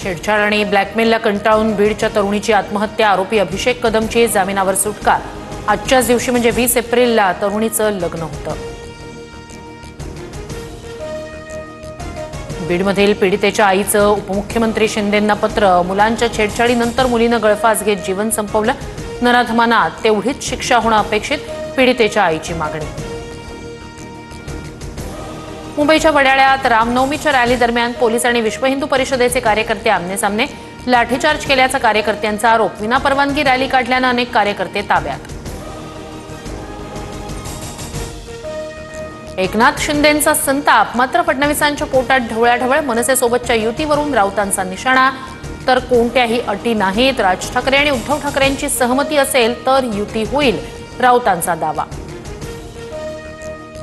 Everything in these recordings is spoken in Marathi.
छेडछाड आणि ब्लॅकमेलला कंटाळून बीडच्या तरुणीची आत्महत्या, आरोपी अभिषेक कदमची जामिनावर सुटका। आजच्याच दिवशी म्हणजे 20 एप्रिलला तरुणीचं लग्न होतं। बीडमधील पीडितेच्या आईचं उपमुख्यमंत्री शिंदेंना पत्र। मुलांच्या छेडछाडीनंतर मुलीनं गळफास घेत जीवन संपवलं। नराधमांना तेवढीच शिक्षा होणं अपेक्षित, पीडितेच्या आईची मागणी। मुंबईच्या वडाळ्यात रामनवमीच्या रॅली दरम्यान पोलीस आणि विश्व हिंदू परिषदेचे कार्यकर्ते आमने-सामने। लाठीचार्ज केल्याचा कार्यकर्त्यांचा आरोप। विनापरवानगी रॅली काढल्यानं अनेक कार्यकर्ते ताब्यात। एकनाथ शिंदेंचा संताप, मात्र फडणवीसांच्या पोटात ढवळाढवळ। मनसेसोबतच्या युतीवरून राऊतांचा निशाणा, तर कोणत्याही अटी नाहीत। राज ठाकरे आणि उद्धव ठाकरेंची सहमती असेल तर युती होईल, राऊतांचा दावा।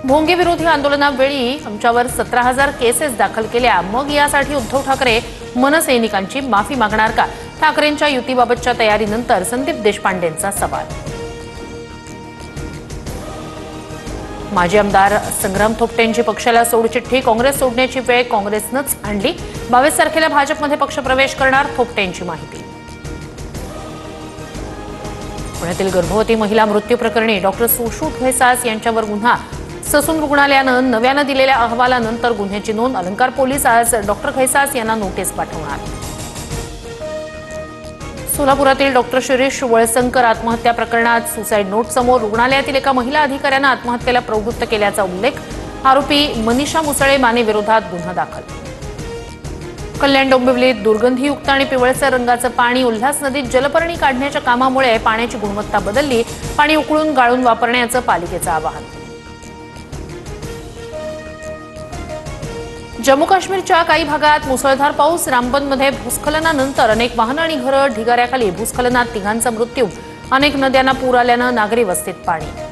भोंगे विरोधी आंदोलनावेळी आमच्यावर 17,000 केसेस दाखल केल्या, मग यासाठी उद्धव ठाकरे मनसैनिकांची माफी मागणार का? ठाकरेंच्या युतीबाबतच्या तयारीनंतर संदीप देशपांडेंचा सवाल। माजी आमदार संग्राम थोपटेंची पक्षाला सोडचिठ्ठी, काँग्रेस सोडण्याची वेळ काँग्रेसनंच आणली। 22 तारखेला भाजपमध्ये पक्षप्रवेश करणार, थोपटेंची माहिती। पुण्यातील गर्भवती महिला मृत्यू प्रकरणी डॉक्टर सुश्रुत घैसास यांच्यावर गुन्हा। ससून रुग्णालयानं नव्यानं दिलेल्या अहवालानंतर गुन्ह्याची नोंद। अलंकार पोलीस आज डॉक्टर घैसास यांना नोटीस पाठवणार। सोलापुरातील डॉक्टर शिरीष वळसंकर आत्महत्या प्रकरणात सुसाईड नोट समोर। रुग्णालयातील एका महिला अधिकाऱ्यानं आत्महत्येला प्रवृत्त केल्याचा उल्लेख। आरोपी मनीषा मुसळे माने विरोधात गुन्हा दाखल। कल्याण डोंबिवलीत दुर्गंधीयुक्त आणि पिवळसर रंगाचं पाणी। उल्हास नदीत जलपर्णी काढण्याच्या कामामुळे पाण्याची गुणवत्ता बदलली। पाणी उकळून गाळून वापरण्याचं पालिकेचं आवाहन। जम्मू काश्मीरच्या काही भागात मुसळधार पाऊस। रामबनमध्ये भूस्खलनानंतर अनेक वाहनं आणि घरं ढिगाऱ्याखाली। भूस्खलनात 3 मृत्यू। अनेक नद्यांना पूर आल्यानं नागरी वस्तीत पाणी।